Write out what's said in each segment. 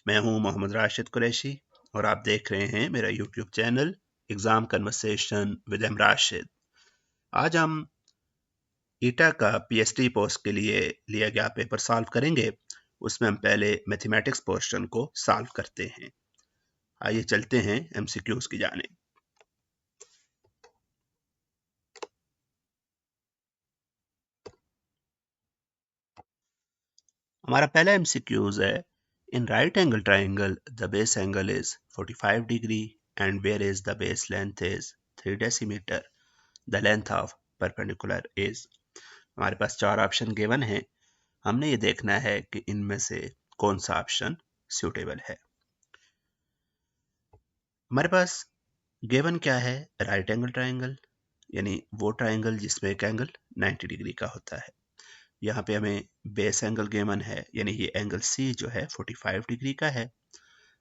मैं हूं मोहम्मद राशिद कुरैशी और आप देख रहे हैं मेरा YouTube channel exam conversation with M Rashid. आज हम ईटा का पीएचडी पोस्ट के लिए लिया गया पेपर सॉल्व करेंगे। उसमें हम पहले मैथमेटिक्स पोर्शन को सॉल्व करते हैं। आइए चलते हैं एमसीक्यूज की जानिब। हमारा पहला एमसीक्यूज है, in right angle triangle the base angle is 45 degree and where is the base length is 3 decimeter, the length of perpendicular is. हमारे पास चार ऑप्शन गिवन है। हमने ये देखना है कि इनमें से कौन सा ऑप्शन सूटेबल है। हमारे पास गिवन क्या है, राइट एंगल ट्राइंगल, यानी वो ट्राइंगल जिसमें एक एंगल 90 डिग्री का होता है। यहाँ पे हमें बेस एंगल गिवन है, यानी ये एंगल सी जो है 45 डिग्री का है।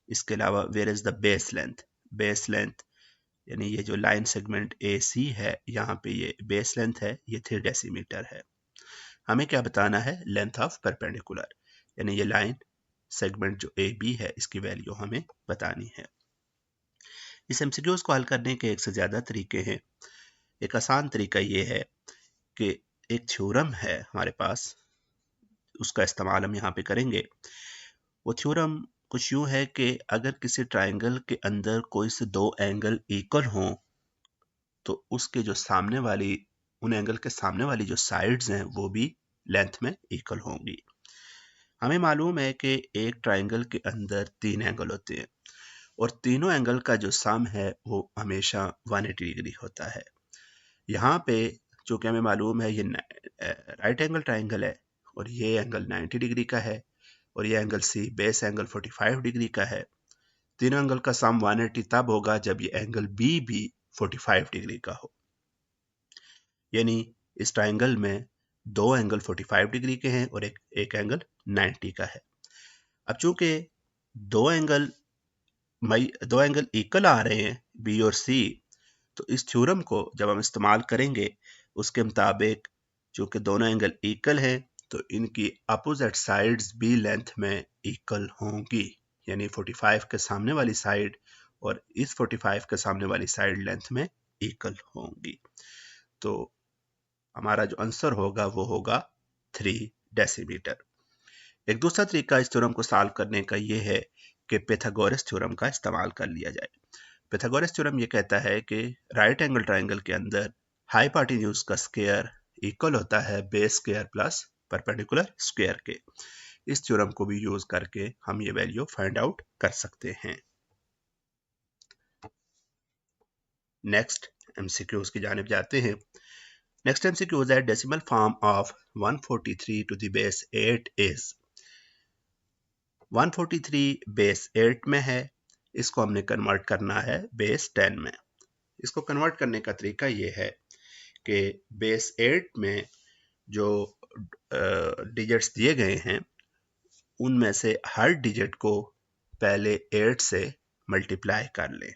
इसके अलावा where is the base length, base length यानी ये जो लाइन सेगमेंट ए सी है, यहाँ पे ये बेस लेंथ है, ये 3 डेसीमीटर है। हमें क्या बताना है, लेंथ ऑफ परपेंडिकुलर, यानी ये लाइन सेगमेंट जो ए बी है इसकी वैल्यू हमें बतानी है। इस एमसीक्यूज को हल करने के एक से ज्यादा तरीके हैं। एक आसान तरीका ये है कि एक थ्योरम है हमारे पास, उसका इस्तेमाल हम यहाँ पे करेंगे। वो थ्योरम कुछ यूं है कि अगर किसी ट्राइंगल के अंदर कोई से दो एंगल इक्वल हों तो उसके जो सामने वाली, उन एंगल के सामने वाली जो साइड्स हैं वो भी लेंथ में इक्वल होंगी। हमें मालूम है कि एक ट्राइंगल के अंदर 3 एंगल होते हैं और तीनों एंगल का जो सम है वो हमेशा 180 डिग्री होता है। यहाँ पे चूंकि हमें मालूम है ये राइट एंगल ट्राइंगल है और ये एंगल 90 डिग्री का है और ये angle C base angle 45 degree का है। तीनों एंगल का सम 180 तब होगा जब ये एंगल बी भी 45 डिग्री का हो, यानी इस ट्राइंगल में दो एंगल 45 डिग्री के हैं और एक एंगल 90 का है। अब चूंकि दो एंगल दो एंगल इक्वल आ रहे हैं बी और सी, तो इस थ्योरम को जब हम इस्तेमाल करेंगे उसके मुताबिक चूंकि दोनों एंगल इक्वल हैं तो इनकी अपोजिट साइड्स भी लेंथ में इक्वल होंगी, यानी 45 के सामने वाली साइड और इस 45 के सामने वाली साइड लेंथ में इक्वल होंगी। तो हमारा जो आंसर होगा वो होगा 3 डेसीमीटर। एक दूसरा तरीका इस थ्योरम को सॉल्व करने का ये है कि पाइथागोरस थ्योरम का इस्तेमाल कर लिया जाए। पाइथागोरस थ्योरम ये कहता है कि राइट एंगल ट्राइंगल के अंदर हाइपोटेन्यूज का स्क्वायर इक्वल होता है base square plus perpendicular square के। इस थ्योरम को भी यूज करके हम ये वैल्यू फाइंड आउट कर सकते हैं। नेक्स्ट एमसीक्यूज की जानिब जाते हैं। नेक्स्ट एमसीक्यू है, decimal form of 143 to the base 8 is. 143 base 8 में है, इसको हमने कन्वर्ट करना है बेस 10 में। इसको कन्वर्ट करने का तरीका ये है कि बेस 8 में जो डिजिट्स दिए गए हैं उनमें से हर डिजिट को पहले 8 से मल्टीप्लाई कर लें,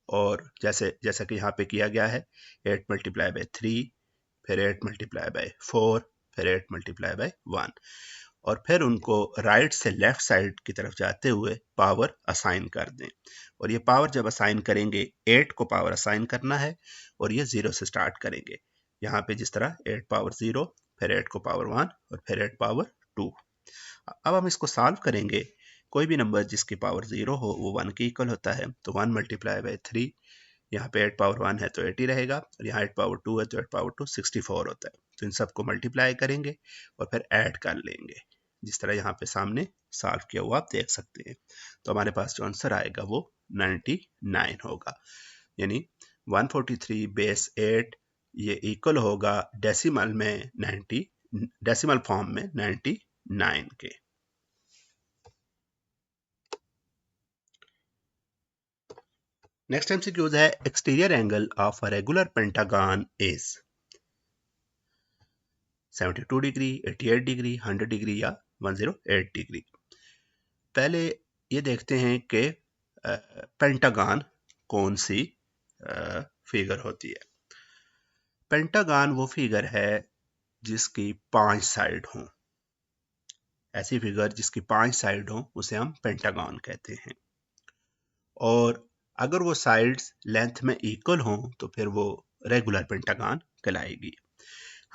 और जैसा कि यहाँ पे किया गया है 8 मल्टीप्लाई बाय 3, फिर 8 मल्टीप्लाई बाय 4, फिर 8 मल्टीप्लाई बाय 1, और फिर उनको राइट से लेफ्ट साइड की तरफ जाते हुए पावर असाइन कर दें। और ये पावर जब असाइन करेंगे, 8 को पावर असाइन करना है और ये 0 से स्टार्ट करेंगे। यहाँ पे जिस तरह 8 पावर 0, फिर 8 को पावर 1 और फिर 8 पावर 2। अब हम इसको सॉल्व करेंगे। कोई भी नंबर जिसकी पावर 0 हो वो 1 के इक्वल होता है, तो 1 मल्टीप्लाई बाय 3, यहाँ पे 8 पावर 1 है तो 8 ही रहेगा, और यहाँ 8 पावर 2 है तो 8 पावर 2 64 होता है। तो इन सबको मल्टीप्लाई करेंगे और फिर ऐड कर लेंगे, जिस तरह यहाँ पे सामने सॉल्व किया हुआ आप देख सकते हैं। तो हमारे पास जो आंसर आएगा वो 99 होगा, यानी 143 बेस 8 ये इक्वल होगा डेसिमल में 90, डेसिमल फॉर्म में 99 के। नेक्स्ट एमसीक्यूज है, exterior angle of a regular pentagon is 72 degree, 88 degree, 100 degree या 108 डिग्री। पहले ये देखते हैं कि पेंटागन कौन सी फिगर होती है। पेंटागन वो फिगर है जिसकी 5 साइड हों, ऐसी फिगर जिसकी 5 साइड हो उसे हम पेंटागन कहते हैं। और अगर वो साइड्स लेंथ में इक्वल हों तो फिर वो रेगुलर पेंटागन कहलाएगी।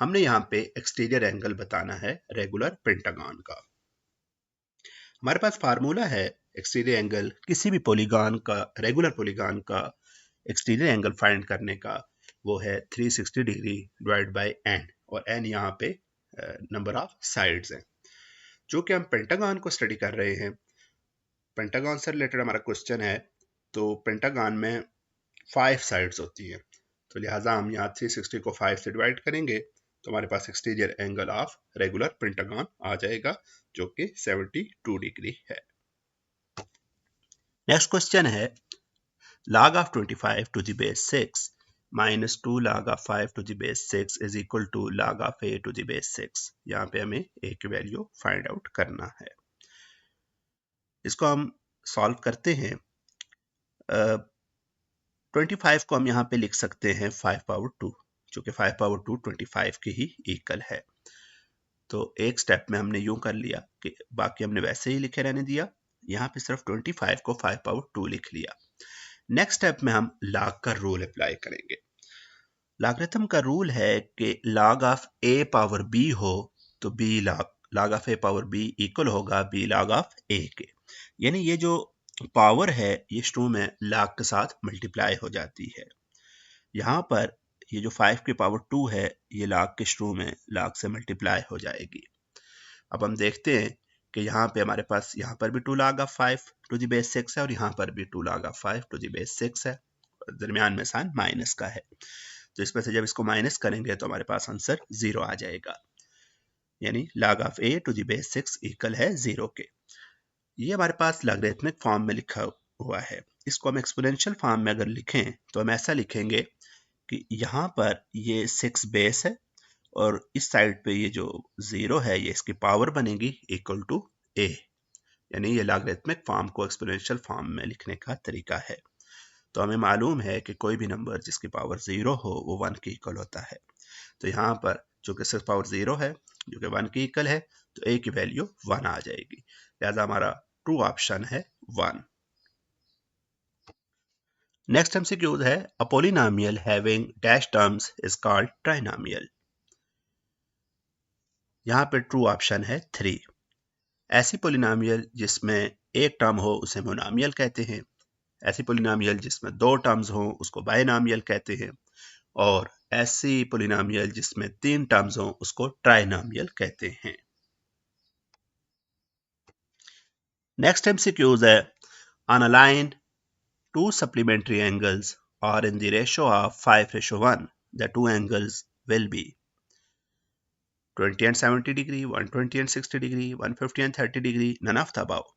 हमने यहाँ पे एक्सटीरियर एंगल बताना है रेगुलर पेंटागन का। हमारे पास फार्मूला है एक्सटीरियर एंगल किसी भी पॉलीगॉन का, रेगुलर पॉलीगॉन का एक्सटीरियर एंगल फाइंड करने का, वो है 360 डिग्री डिवाइड बाय n, और n यहाँ पे नंबर ऑफ साइड्स हैं। जो कि हम पेंटागन को स्टडी कर रहे हैं, पेंटागन से रिलेटेड हमारा क्वेश्चन है, तो पेंटागन में 5 साइड्स होती हैं, तो लिहाजा हम यहाँ 360 को 5 से डिवाइड करेंगे तो हमारे पास exterior angle of regular pentagon आ जाएगा जो कि 72 डिग्री है। नेक्स्ट क्वेश्चन है log of 25 to the base 6 minus 2 log of 5 to the base 6 is equal to log of a to the base 6। यहाँ पे हमें a की वैल्यू फाइंड आउट करना है। इसको हम सॉल्व करते हैं। 25 को हम यहाँ पे लिख सकते हैं 5 पावर 2, जो कि 5 पावर 2 25 के ही इक्वल है। तो एक स्टेप में हमने यूं कर लिया कि बाकी हमने वैसे ही लिखे रहने दिया, यहाँ पे सिर्फ 25 को 5 पावर 2 लिख लिया। नेक्स्ट स्टेप में हम लॉग का रूल अप्लाई करेंगे। लॉगरिथम का रूल है कि log of a power b हो तो b log of a power b equal होगा b log ऑफ a के। यानी ये जो पावर है ये शुरू में log के साथ मल्टीप्लाई हो जाती है। यहाँ पर ये जो 5 की पावर 2 है ये log के शुरू में log से मल्टीप्लाई हो जाएगी। अब हम देखते हैं कि यहाँ पे हमारे पास यहाँ पर भी 2 log of 5 to the base 6 है और यहाँ पर भी 2 log of 5 to the base 6 है, दरमियान में साइन माइनस का है। तो इसमें से जब इसको माइनस करेंगे तो हमारे पास आंसर 0 आ जाएगा, यानी log of a to the base 6 equal है 0 के। ये हमारे पास लॉगरिथमिक फॉर्म में लिखा हुआ है। इसको हम एक्सपोनेंशियल फॉर्म में अगर लिखें तो हम ऐसा लिखेंगे कि यहाँ पर ये 6 बेस है और इस साइड पे ये जो 0 है ये इसकी पावर बनेगी इक्वल टू a, यानी ये लॉगरिथमिक फॉर्म को एक्सपोनेंशियल फॉर्म में लिखने का तरीका है। तो हमें मालूम है कि कोई भी नंबर जिसकी पावर 0 हो वो 1 के इक्वल होता है। तो यहाँ पर चूंकि 6 पावर 0 है जो कि 1 के इक्वल है तो a की वैल्यू 1 आ जाएगी, लिहाजा हमारा ट्रू ऑप्शन है 1। नेक्स्ट एमसीक्यू है a polynomial having dash terms is called trinomial. यहाँ पे ट्रू ऑप्शन है 3। ऐसी पॉलिनोमियल जिसमें एक टर्म हो उसे मोनोमियल कहते हैं, ऐसी पॉलिनोमियल जिसमें 2 टर्म्स हो उसको बाइनोमियल कहते हैं, और ऐसी पॉलिनोमियल जिसमें 3 टर्म्स हो उसको ट्राइनोमियल कहते हैं। नेक्स्ट एमसीक्यूज है on a line two supplementary angles are in the ratio of 5:1, the two angles will be 20 and 70 degree, 120 and 60 degree, 150 and 30 degree, none of the above।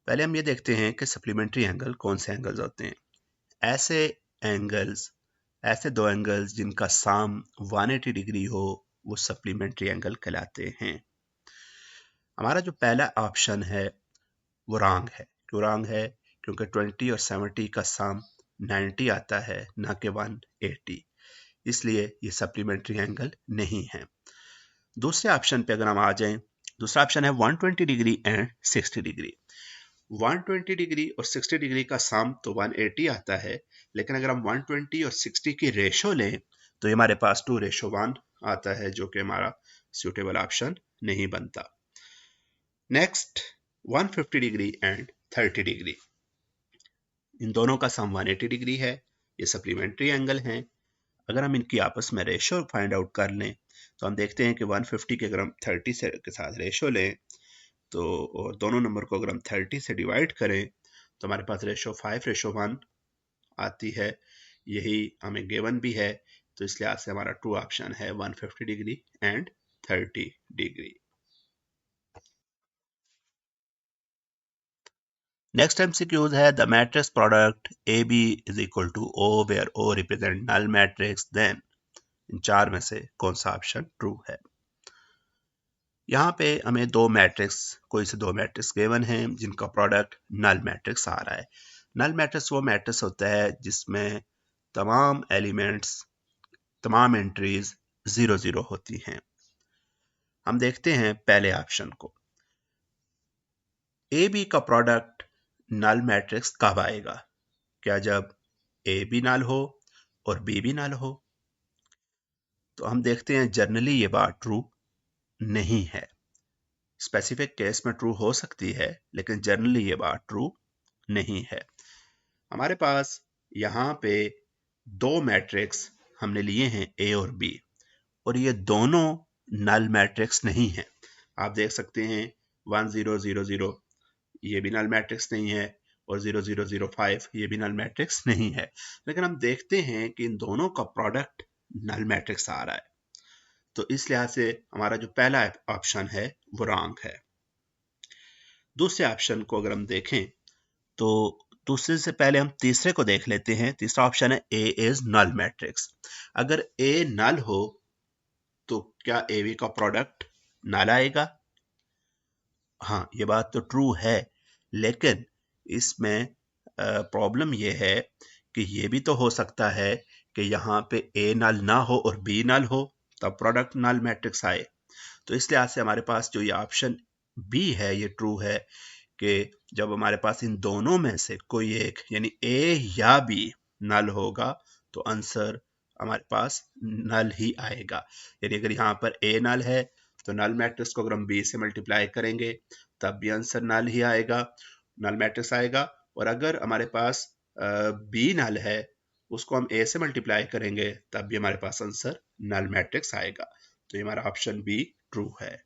पहले हम ये देखते हैं कि सप्लीमेंट्री एंगल कौन से एंगल्स होते हैं। ऐसे एंगल्स, ऐसे दो एंगल्स जिनका साम 180 डिग्री हो वो सप्लीमेंट्री एंगल कहलाते हैं। हमारा जो पहला ऑप्शन है वो रॉन्ग है। क्यों रॉन्ग है? क्योंकि 20 और 70 का सम 90 आता है, ना कि 180, इसलिए ये सप्लीमेंट्री एंगल नहीं है। दूसरे ऑप्शन पे अगर हम आ जाएं, दूसरा ऑप्शन है 120 डिग्री एंड 60 डिग्री। 120 डिग्री और 60 डिग्री का सम तो 180 आता है, लेकिन अगर हम 120 और 60 की रेशो लें तो ये हमारे पास 2:1 आता है, जो कि हमारा सूटेबल ऑप्शन नहीं बनता। नेक्स्ट 150 डिग्री एंड 30 डिग्री, इन दोनों का सम 180 डिग्री है, ये सप्लीमेंट्री एंगल हैं। अगर हम इनकी आपस में रेशो फाइंड आउट कर लें तो हम देखते हैं कि 150 के अगर हम 30 से के साथ रेशो लें तो, और दोनों नंबर को अगर हम 30 से डिवाइड करें तो हमारे पास रेशो 5:1 आती है। यही हमें गिवन भी है, तो इस लिहाज से हमारा ट्रू ऑप्शन है 150 degree and 30 degree. Next MCQs है the matrix product AB is equal to O where O represent null matrix, then in चार में से कौन सा ऑप्शन ट्रू है। यहाँ पे हमें कोई से दो मैट्रिक्स गिवन हैं जिनका प्रोडक्ट नल मैट्रिक्स आ रहा है। नल मैट्रिक्स वो मैट्रिक्स होता है जिसमें तमाम एलिमेंट्स, तमाम एंट्रीज 0 0 होती हैं। हम देखते हैं पहले ऑप्शन को, ए बी का प्रोडक्ट नल मैट्रिक्स कब आएगा? क्या जब ए भी नल हो और बी भी नल हो? तो हम देखते हैं जनरली ये बात ट्रू नहीं है। स्पेसिफिक केस में ट्रू हो सकती है, लेकिन जनरली ये बात ट्रू नहीं है। हमारे पास यहाँ पे दो मैट्रिक्स हमने लिए हैं ए और बी, और ये दोनों नल मैट्रिक्स नहीं है। आप देख सकते हैं 1 0 0 0 ये भी नल मैट्रिक्स नहीं है, और 0 0 0 5 ये भी नल मैट्रिक्स नहीं है। लेकिन हम देखते हैं कि इन दोनों का प्रोडक्ट नल मैट्रिक्स आ रहा है, तो इस लिहाज से हमारा जो पहला ऑप्शन है वो रॉन्ग है। दूसरे ऑप्शन को अगर हम देखें तो दूसरे से पहले हम तीसरे को देख लेते हैं। तीसरा ऑप्शन है ए इज नल मैट्रिक्स। अगर ए नल हो तो क्या ए बी का प्रोडक्ट नल आएगा? हाँ, ये बात तो ट्रू है, लेकिन इसमें प्रॉब्लम ये है कि ये भी तो हो सकता है कि यहाँ पे ए नल ना हो और बी नल हो, तब प्रोडक्ट नल मैट्रिक्स आए। तो इस लिहाज से हमारे पास जो ये ऑप्शन बी है ये ट्रू है कि जब हमारे पास इन दोनों में से कोई एक यानी ए या बी नल होगा तो आंसर हमारे पास नल ही आएगा। यानी अगर यहाँ पर ए नल है तो नल मैट्रिक्स को अगर हम बी से मल्टीप्लाई करेंगे तब भी आंसर नल ही आएगा, नल मैट्रिक्स आएगा। और अगर हमारे पास बी नल है, उसको हम ए से मल्टीप्लाई करेंगे तब भी हमारे पास आंसर नल मैट्रिक्स आएगा। तो ये हमारा ऑप्शन बी ट्रू है।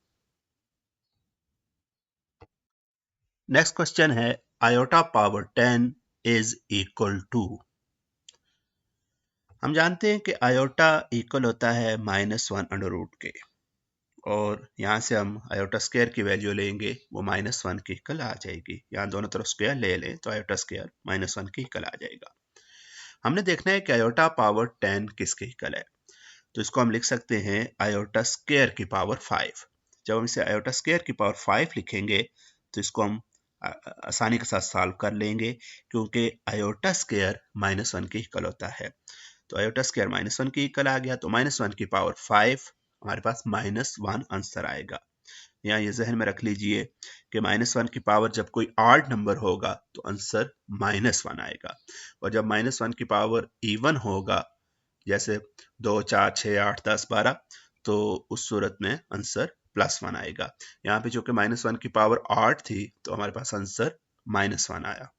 नेक्स्ट क्वेश्चन है iota power 10 is equal to. हम जानते हैं कि आयोटा इक्वल होता है -1 अंडर रूट के, और यहाँ से हम आयोटा स्क्वायर की वैल्यू लेंगे वो -1 की इक्वल आ जाएगी। यहाँ दोनों तरफ स्क्वायर ले लें तो आयोटा स्क्वायर -1 की इक्वल आ जाएगा। हमने देखना है कि आयोटा पावर 10 किसके इक्वल है, तो इसको हम लिख सकते हैं आयोटा स्क्वायर की पावर 5। जब हम इसे आयोटा स्क्वायर की पावर 5 लिखेंगे तो इसको हम आसानी के साथ सॉल्व कर लेंगे, क्योंकि आयोटा स्क्वायर -1 की इक्वल होता है। तो आयोटा स्क्वायर -1 की इक्वल आ गया, तो -1 की पावर 5 हमारे पास -1 आंसर आएगा। यहाँ ये जहन में रख लीजिए कि -1 की पावर जब कोई ऑड नंबर होगा तो आंसर -1 आएगा, और जब -1 की पावर इवन होगा जैसे 2 4 6 8 10 12 तो उस सूरत में आंसर +1 आएगा। यहाँ पे जो कि -1 की पावर 8 थी तो हमारे पास आंसर -1 आया।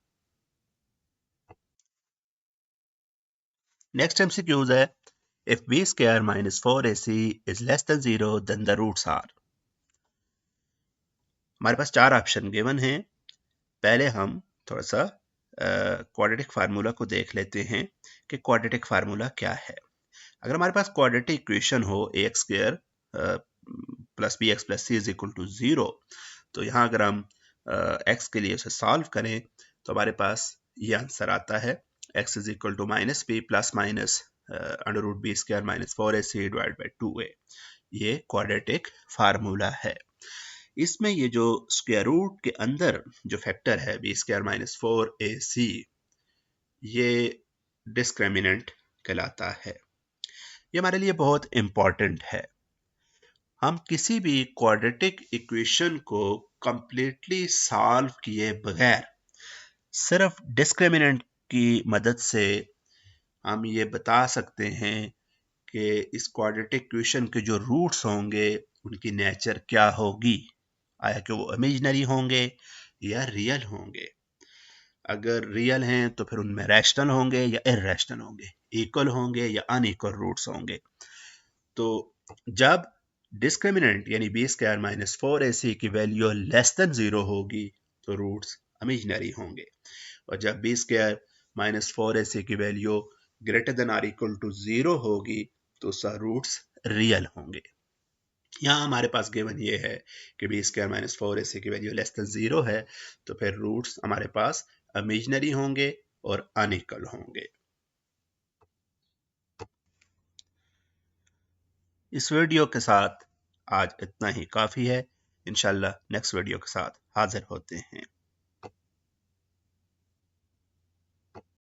नेक्स्ट एमसीक्यूज है if b square minus 4ac is less than 0 then the roots are। हमारे पास चार ऑप्शन गिवन हैं। पहले हम थोड़ा सा क्वाड्रेटिक फार्मूला को देख लेते हैं कि क्वाड्रेटिक फार्मूला क्या है। अगर हमारे पास क्वाड्रेटिक इक्वेशन हो ax square plus B X plus C is equal to 0, तो यहाँ अगर हम x के लिए उसे सॉल्व करें तो हमारे पास ये आंसर आता है x is equal to -b plus minus under root B square minus 4ac divide by 2a। ये क्वाड्रेटिक फार्मूला है। इसमें ये जो स्क्वायर रूट के अंदर जो फैक्टर है बी स्क्वायर माइनस 4ac, ये डिस्क्रिमिनेंट कहलाता है। ये हमारे लिए बहुत इंपॉर्टेंट है। हम किसी भी क्वाड्रेटिक इक्वेशन को कंप्लीटली सॉल्व किए बगैर सिर्फ डिस्क्रिमिनेंट की मदद से हम ये बता सकते हैं कि इस क्वाड्रेटिक इक्वेशन के जो रूट्स होंगे उनकी नेचर क्या होगी, आया कि वो इमेजिनरी होंगे या रियल होंगे। अगर रियल हैं तो फिर उनमें रैशनल होंगे या इररेशनल होंगे, इक्वल होंगे या अनइक्वल रूट्स होंगे। तो जब डिस्क्रिमिनेंट यानी बी स्क्वायर माइनस 4ac की वैल्यू लेस देन 0 होगी तो रूट्स इमेजिनरी होंगे, और जब बी स्क्वायर माइनस 4ac की value greater than or equal to 0 होगी तो उसका रूट्स रियल होंगे। यहाँ हमारे पास गिवन ये है कि बी स्क्वायर माइनस 4ac की वैल्यू लेस देन 0 है, तो फिर रूट्स हमारे पास इमेजिनरी होंगे और अनइक्वल होंगे। इस वीडियो के साथ आज इतना ही काफ़ी है। इंशाल्लाह नेक्स्ट वीडियो के साथ हाजिर होते हैं।